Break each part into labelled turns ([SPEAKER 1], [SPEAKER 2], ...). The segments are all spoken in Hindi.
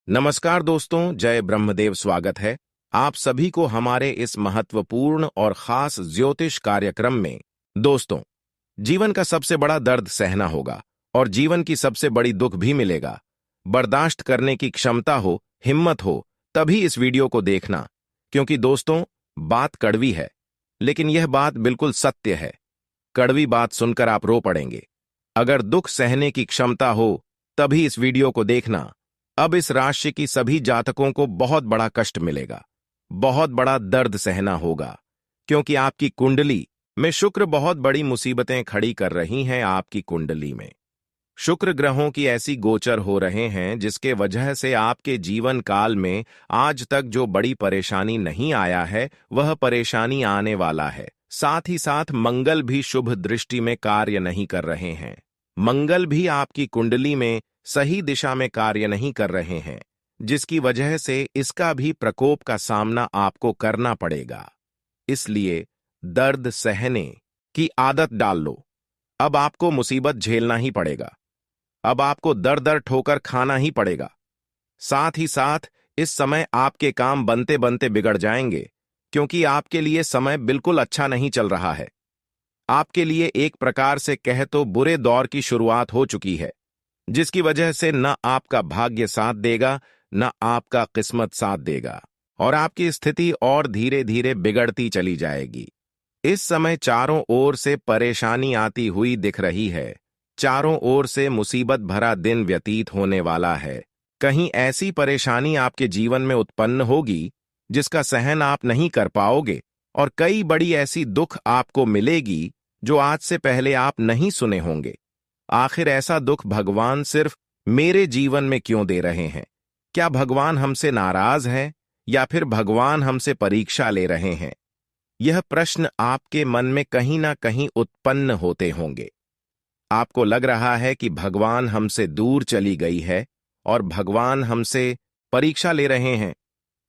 [SPEAKER 1] नमस्कार दोस्तों, जय ब्रह्मदेव। स्वागत है आप सभी को हमारे इस महत्वपूर्ण और खास ज्योतिष कार्यक्रम में। दोस्तों, जीवन का सबसे बड़ा दर्द सहना होगा और जीवन की सबसे बड़ी दुख भी मिलेगा। बर्दाश्त करने की क्षमता हो, हिम्मत हो, तभी इस वीडियो को देखना, क्योंकि दोस्तों बात कड़वी है, लेकिन यह बात बिल्कुल सत्य है। कड़वी बात सुनकर आप रो पड़ेंगे। अगर दुख सहने की क्षमता हो तभी इस वीडियो को देखना। अब इस राशि की सभी जातकों को बहुत बड़ा कष्ट मिलेगा, बहुत बड़ा दर्द सहना होगा, क्योंकि आपकी कुंडली में शुक्र बहुत बड़ी मुसीबतें खड़ी कर रही हैं। आपकी कुंडली में शुक्र ग्रहों की ऐसी गोचर हो रहे हैं जिसके वजह से आपके जीवन काल में आज तक जो बड़ी परेशानी नहीं आया है वह परेशानी आने वाला है। साथ ही साथ मंगल भी शुभ दृष्टि में कार्य नहीं कर रहे हैं। मंगल भी आपकी कुंडली में सही दिशा में कार्य नहीं कर रहे हैं, जिसकी वजह से इसका भी प्रकोप का सामना आपको करना पड़ेगा। इसलिए दर्द सहने की आदत डाल लो। अब आपको मुसीबत झेलना ही पड़ेगा। अब आपको दर दर ठोकर खाना ही पड़ेगा। साथ ही साथ इस समय आपके काम बनते बनते बिगड़ जाएंगे, क्योंकि आपके लिए समय बिल्कुल अच्छा नहीं चल रहा है। आपके लिए एक प्रकार से कहे तो बुरे दौर की शुरुआत हो चुकी है, जिसकी वजह से न आपका भाग्य साथ देगा, न आपका किस्मत साथ देगा, और आपकी स्थिति और धीरे धीरे बिगड़ती चली जाएगी। इस समय चारों ओर से परेशानी आती हुई दिख रही है। चारों ओर से मुसीबत भरा दिन व्यतीत होने वाला है। कहीं ऐसी परेशानी आपके जीवन में उत्पन्न होगी जिसका सहन आप नहीं कर पाओगे, और कई बड़ी ऐसी दुख आपको मिलेगी जो आज से पहले आप नहीं सुने होंगे। आखिर ऐसा दुख भगवान सिर्फ मेरे जीवन में क्यों दे रहे हैं? क्या भगवान हमसे नाराज हैं या फिर भगवान हमसे परीक्षा ले रहे हैं? यह प्रश्न आपके मन में कहीं ना कहीं उत्पन्न होते होंगे। आपको लग रहा है कि भगवान हमसे दूर चली गई है और भगवान हमसे परीक्षा ले रहे हैं,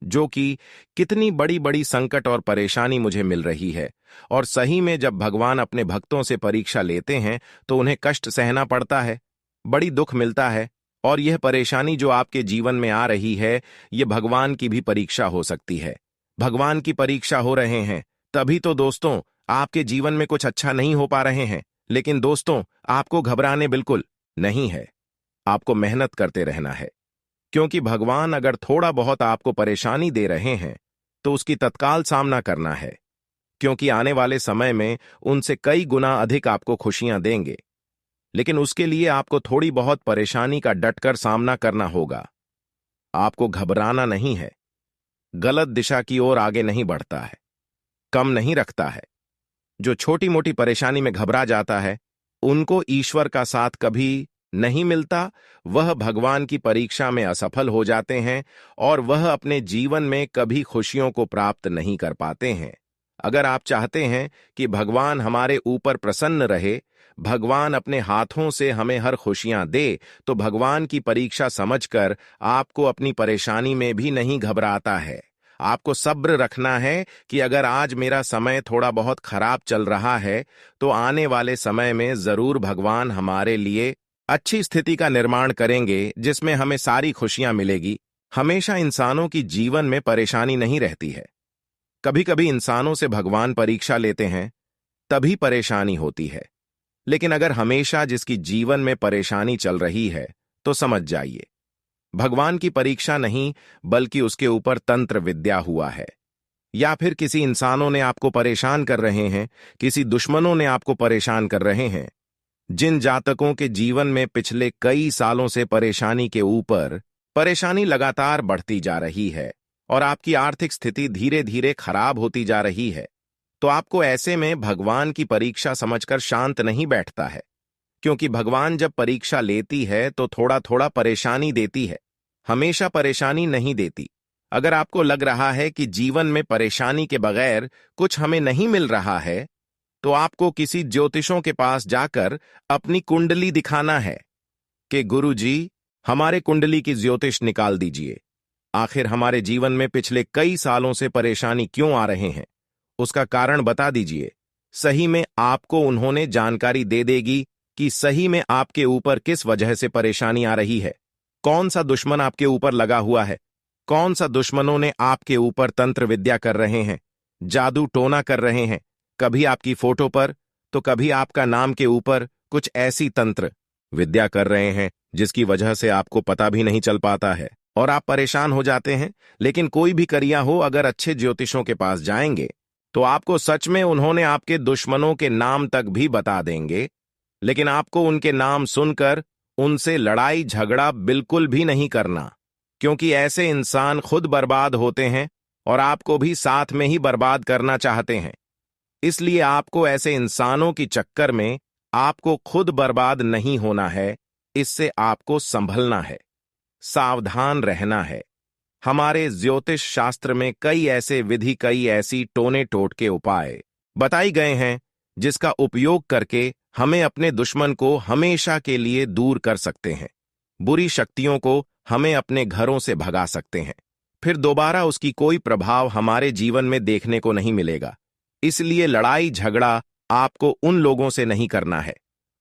[SPEAKER 1] जो कि कितनी बड़ी बड़ी संकट और परेशानी मुझे मिल रही है। और सही में जब भगवान अपने भक्तों से परीक्षा लेते हैं तो उन्हें कष्ट सहना पड़ता है, बड़ी दुख मिलता है। और यह परेशानी जो आपके जीवन में आ रही है, यह भगवान की भी परीक्षा हो सकती है। भगवान की परीक्षा हो रहे हैं, तभी तो दोस्तों आपके जीवन में कुछ अच्छा नहीं हो पा रहे हैं। लेकिन दोस्तों, आपको घबराने बिल्कुल नहीं है। आपको मेहनत करते रहना है, क्योंकि भगवान अगर थोड़ा बहुत आपको परेशानी दे रहे हैं तो उसकी तत्काल सामना करना है, क्योंकि आने वाले समय में उनसे कई गुना अधिक आपको खुशियां देंगे। लेकिन उसके लिए आपको थोड़ी बहुत परेशानी का डटकर सामना करना होगा। आपको घबराना नहीं है। गलत दिशा की ओर आगे नहीं बढ़ता है, कम नहीं रखता है। जो छोटी मोटी परेशानी में घबरा जाता है, उनको ईश्वर का साथ कभी नहीं मिलता। वह भगवान की परीक्षा में असफल हो जाते हैं और वह अपने जीवन में कभी खुशियों को प्राप्त नहीं कर पाते हैं। अगर आप चाहते हैं कि भगवान हमारे ऊपर प्रसन्न रहे, भगवान अपने हाथों से हमें हर खुशियां दे, तो भगवान की परीक्षा समझकर आपको अपनी परेशानी में भी नहीं घबराता है। आपको सब्र रखना है कि अगर आज मेरा समय थोड़ा बहुत खराब चल रहा है, तो आने वाले समय में जरूर भगवान हमारे लिए अच्छी स्थिति का निर्माण करेंगे, जिसमें हमें सारी खुशियां मिलेगी। हमेशा इंसानों की जीवन में परेशानी नहीं रहती है। कभी कभी इंसानों से भगवान परीक्षा लेते हैं, तभी परेशानी होती है। लेकिन अगर हमेशा जिसकी जीवन में परेशानी चल रही है, तो समझ जाइए भगवान की परीक्षा नहीं, बल्कि उसके ऊपर तंत्र विद्या हुआ है। या फिर किसी इंसानों ने आपको परेशान कर रहे हैं, किसी दुश्मनों ने आपको परेशान कर रहे हैं। जिन जातकों के जीवन में पिछले कई सालों से परेशानी के ऊपर परेशानी लगातार बढ़ती जा रही है और आपकी आर्थिक स्थिति धीरे धीरे खराब होती जा रही है, तो आपको ऐसे में भगवान की परीक्षा समझकर शांत नहीं बैठता है। क्योंकि भगवान जब परीक्षा लेती है तो थोड़ा थोड़ा परेशानी देती है, हमेशा परेशानी नहीं देती। अगर आपको लग रहा है कि जीवन में परेशानी के बगैर कुछ हमें नहीं मिल रहा है, तो आपको किसी ज्योतिषों के पास जाकर अपनी कुंडली दिखाना है कि गुरु जी, हमारे कुंडली की ज्योतिष निकाल दीजिए। आखिर हमारे जीवन में पिछले कई सालों से परेशानी क्यों आ रहे हैं, उसका कारण बता दीजिए। सही में आपको उन्होंने जानकारी दे देगी कि सही में आपके ऊपर किस वजह से परेशानी आ रही है। कौन सा दुश्मन आपके ऊपर लगा हुआ है, कौन सा दुश्मनों ने आपके ऊपर तंत्र विद्या कर रहे हैं, जादू टोना कर रहे हैं, कभी आपकी फोटो पर तो कभी आपका नाम के ऊपर कुछ ऐसी तंत्र विद्या कर रहे हैं जिसकी वजह से आपको पता भी नहीं चल पाता है और आप परेशान हो जाते हैं। लेकिन कोई भी क्रिया हो, अगर अच्छे ज्योतिषों के पास जाएंगे तो आपको सच में उन्होंने आपके दुश्मनों के नाम तक भी बता देंगे, लेकिन आपको उनके नाम सुनकर उनसे लड़ाई झगड़ा बिल्कुल भी नहीं करना, क्योंकि ऐसे इंसान खुद बर्बाद होते हैं और आपको भी साथ में ही बर्बाद करना चाहते हैं। इसलिए आपको ऐसे इंसानों की चक्कर में आपको खुद बर्बाद नहीं होना है, इससे आपको संभलना है, सावधान रहना है। हमारे ज्योतिष शास्त्र में कई ऐसे विधि, कई ऐसी टोने टोटके उपाय बताई गए हैं जिसका उपयोग करके हमें अपने दुश्मन को हमेशा के लिए दूर कर सकते हैं, बुरी शक्तियों को हमें अपने घरों से भगा सकते हैं, फिर दोबारा उसकी कोई प्रभाव हमारे जीवन में देखने को नहीं मिलेगा। इसलिए लड़ाई झगड़ा आपको उन लोगों से नहीं करना है।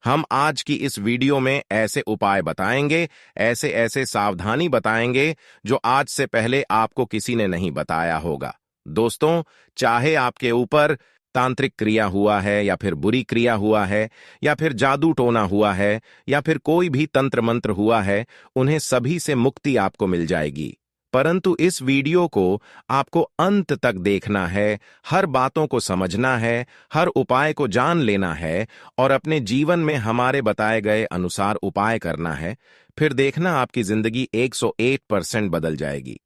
[SPEAKER 1] हम आज की इस वीडियो में ऐसे उपाय बताएंगे, ऐसे ऐसे सावधानी बताएंगे जो आज से पहले आपको किसी ने नहीं बताया होगा। दोस्तों, चाहे आपके ऊपर तांत्रिक क्रिया हुआ है या फिर बुरी क्रिया हुआ है या फिर जादू टोना हुआ है या फिर कोई भी तंत्र मंत्र हुआ है, उन्हें सभी से मुक्ति आपको मिल जाएगी। परंतु इस वीडियो को आपको अंत तक देखना है, हर बातों को समझना है, हर उपाय को जान लेना है और अपने जीवन में हमारे बताए गए अनुसार उपाय करना है। फिर देखना आपकी जिंदगी 101% बदल जाएगी।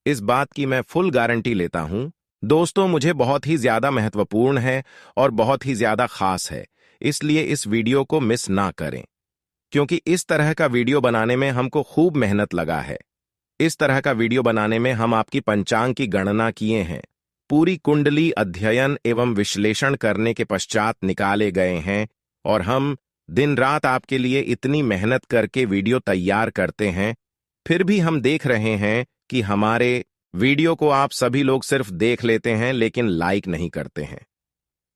[SPEAKER 1] इस बात की मैं फुल गारंटी लेता हूं। दोस्तों, मुझे बहुत ही ज्यादा महत्वपूर्ण है और बहुत ही ज्यादा खास है, इसलिए इस वीडियो को मिस ना करें, क्योंकि इस तरह का वीडियो बनाने में हमको खूब मेहनत लगा है। इस तरह का वीडियो बनाने में हम आपकी पंचांग की गणना किए हैं, पूरी कुंडली अध्ययन एवं विश्लेषण करने के पश्चात निकाले गए हैं और हम दिन रात आपके लिए इतनी मेहनत करके वीडियो तैयार करते हैं, फिर भी हम देख रहे हैं कि हमारे वीडियो को आप सभी लोग सिर्फ देख लेते हैं लेकिन लाइक नहीं करते हैं।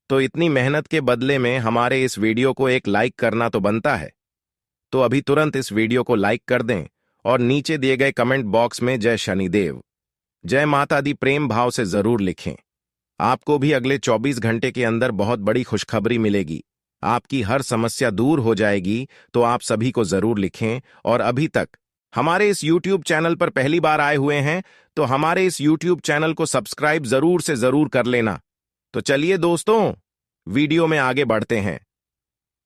[SPEAKER 1] तो इतनी मेहनत के बदले में हमारे इस वीडियो को एक लाइक करना तो बनता है। तो अभी तुरंत इस वीडियो को लाइक कर दें और नीचे दिए गए कमेंट बॉक्स में जय शनिदेव, जय माता दी प्रेम भाव से जरूर लिखें। आपको भी अगले 24 घंटे के अंदर बहुत बड़ी खुशखबरी मिलेगी, आपकी हर समस्या दूर हो जाएगी। तो आप सभी को जरूर लिखें और अभी तक हमारे इस YouTube चैनल पर पहली बार आए हुए हैं तो हमारे इस YouTube चैनल को सब्सक्राइब जरूर से जरूर कर लेना। तो चलिए दोस्तों, वीडियो में आगे बढ़ते हैं।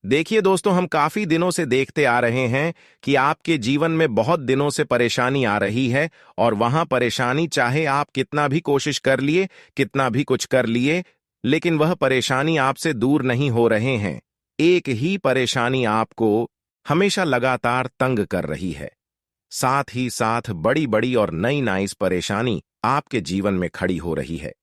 [SPEAKER 1] देखिए दोस्तों, हम काफी दिनों से देखते आ रहे हैं कि आपके जीवन में बहुत दिनों से परेशानी आ रही है और वहां परेशानी, चाहे आप कितना भी कोशिश कर लिए, कितना भी कुछ कर लिए, लेकिन वह परेशानी आपसे दूर नहीं हो रहे हैं। एक ही परेशानी आपको हमेशा लगातार तंग कर रही है, साथ ही साथ बड़ी बड़ी और नई नाइस परेशानी आपके जीवन में खड़ी हो रही है।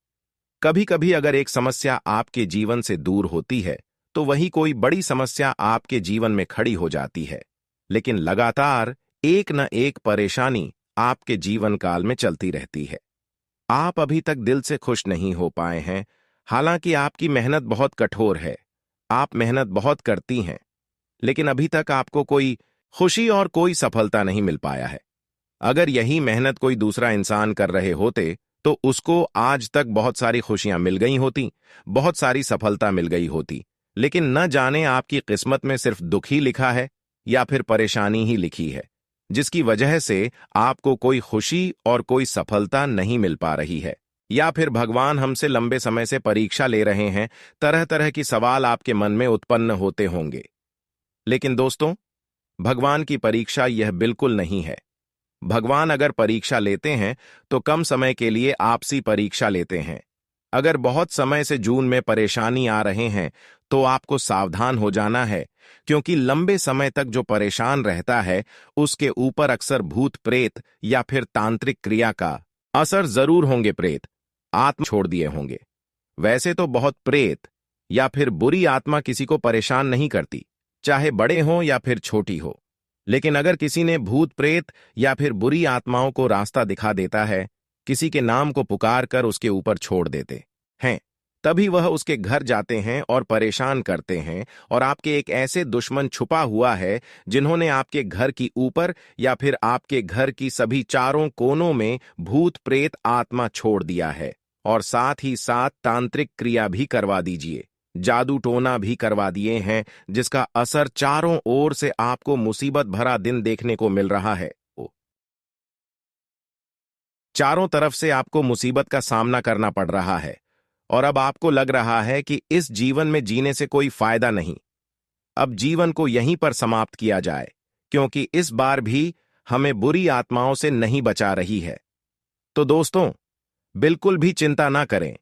[SPEAKER 1] कभी कभी अगर एक समस्या आपके जीवन से दूर होती है तो वही कोई बड़ी समस्या आपके जीवन में खड़ी हो जाती है, लेकिन लगातार एक न एक परेशानी आपके जीवन काल में चलती रहती है। आप अभी तक दिल से खुश नहीं हो पाए हैं, हालांकि आपकी मेहनत बहुत कठोर है, आप मेहनत बहुत करती हैं, लेकिन अभी तक आपको कोई खुशी और कोई सफलता नहीं मिल पाया है। अगर यही मेहनत कोई दूसरा इंसान कर रहे होते तो उसको आज तक बहुत सारी खुशियां मिल गई होती, बहुत सारी सफलता मिल गई होती, लेकिन न जाने आपकी किस्मत में सिर्फ दुख ही लिखा है या फिर परेशानी ही लिखी है, जिसकी वजह से आपको कोई खुशी और कोई सफलता नहीं मिल पा रही है। या फिर भगवान हमसे लंबे समय से परीक्षा ले रहे हैं, तरह तरह की सवाल आपके मन में उत्पन्न होते होंगे। लेकिन दोस्तों, भगवान की परीक्षा यह बिल्कुल नहीं है। भगवान अगर परीक्षा लेते हैं तो कम समय के लिए आपसी परीक्षा लेते हैं। अगर बहुत समय से जून में परेशानी आ रहे हैं तो आपको सावधान हो जाना है, क्योंकि लंबे समय तक जो परेशान रहता है उसके ऊपर अक्सर भूत प्रेत या फिर तांत्रिक क्रिया का असर जरूर होंगे। प्रेत आत्मा छोड़ दिए होंगे। वैसे तो बहुत प्रेत या फिर बुरी आत्मा किसी को परेशान नहीं करती, चाहे बड़े हों या फिर छोटी हो, लेकिन अगर किसी ने भूत प्रेत या फिर बुरी आत्माओं को रास्ता दिखा देता है, किसी के नाम को पुकार कर उसके ऊपर छोड़ देते हैं, तभी वह उसके घर जाते हैं और परेशान करते हैं, और आपके एक ऐसे दुश्मन छुपा हुआ है जिन्होंने आपके घर की ऊपर या फिर आपके घर की सभी चारों कोनों में भूत प्रेत आत्मा छोड़ दिया है। और साथ ही साथ तांत्रिक क्रिया भी करवा दीजिए, जादू टोना भी करवा दिए हैं, जिसका असर चारों ओर से आपको मुसीबत भरा दिन देखने को मिल रहा है। चारों तरफ से आपको मुसीबत का सामना करना पड़ रहा है, और अब आपको लग रहा है कि इस जीवन में जीने से कोई फायदा नहीं। अब जीवन को यहीं पर समाप्त किया जाए, क्योंकि इस बार भी हमें बुरी आत्माओं से नहीं बचा रही है। तो दोस्तों, बिल्कुल भी चिंता ना करें,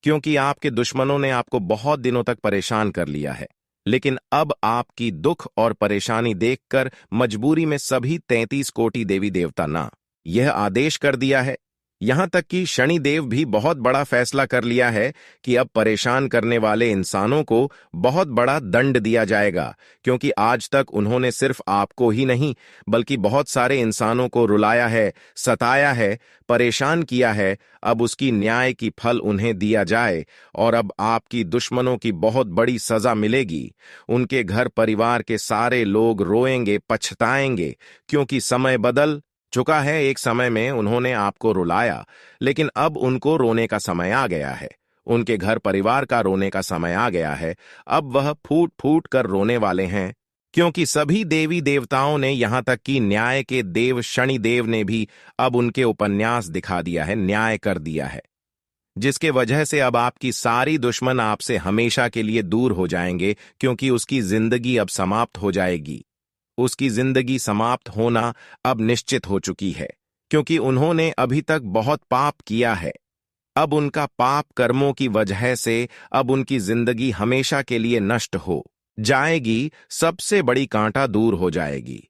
[SPEAKER 1] क्योंकि आपके दुश्मनों ने आपको बहुत दिनों तक परेशान कर लिया है। लेकिन अब आपकी दुख और परेशानी देखकर मजबूरी में सभी 33 कोटि देवी देवता ना यह आदेश कर दिया है, यहां तक कि शनिदेव भी बहुत बड़ा फैसला कर लिया है कि अब परेशान करने वाले इंसानों को बहुत बड़ा दंड दिया जाएगा, क्योंकि आज तक उन्होंने सिर्फ आपको ही नहीं बल्कि बहुत सारे इंसानों को रुलाया है, सताया है, परेशान किया है। अब उसकी न्याय की फल उन्हें दिया जाए, और अब आपकी दुश्मनों की बहुत बड़ी सजा मिलेगी। उनके घर परिवार के सारे लोग रोएंगे, पछताएंगे, क्योंकि समय बदल चुका है। एक समय में उन्होंने आपको रुलाया, लेकिन अब उनको रोने का समय आ गया है। उनके घर परिवार का रोने का समय आ गया है। अब वह फूट फूट कर रोने वाले हैं, क्योंकि सभी देवी देवताओं ने, यहां तक कि न्याय के देव शनिदेव ने भी अब उनके उपन्यास दिखा दिया है, न्याय कर दिया है, जिसके वजह से अब आपकी सारी दुश्मन आपसे हमेशा के लिए दूर हो जाएंगे, क्योंकि उसकी जिंदगी अब समाप्त हो जाएगी। उसकी जिंदगी समाप्त होना अब निश्चित हो चुकी है, क्योंकि उन्होंने अभी तक बहुत पाप किया है। अब उनका पाप कर्मों की वजह से अब उनकी जिंदगी हमेशा के लिए नष्ट हो जाएगी। सबसे बड़ी कांटा दूर हो जाएगी।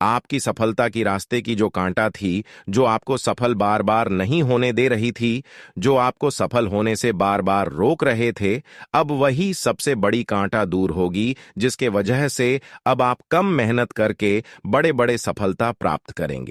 [SPEAKER 1] आपकी सफलता की रास्ते की जो कांटा थी, जो आपको सफल बार बार नहीं होने दे रही थी, जो आपको सफल होने से बार बार रोक रहे थे, अब वही सबसे बड़ी कांटा दूर होगी, जिसके वजह से अब आप कम मेहनत करके बड़े बड़े सफलता प्राप्त करेंगे।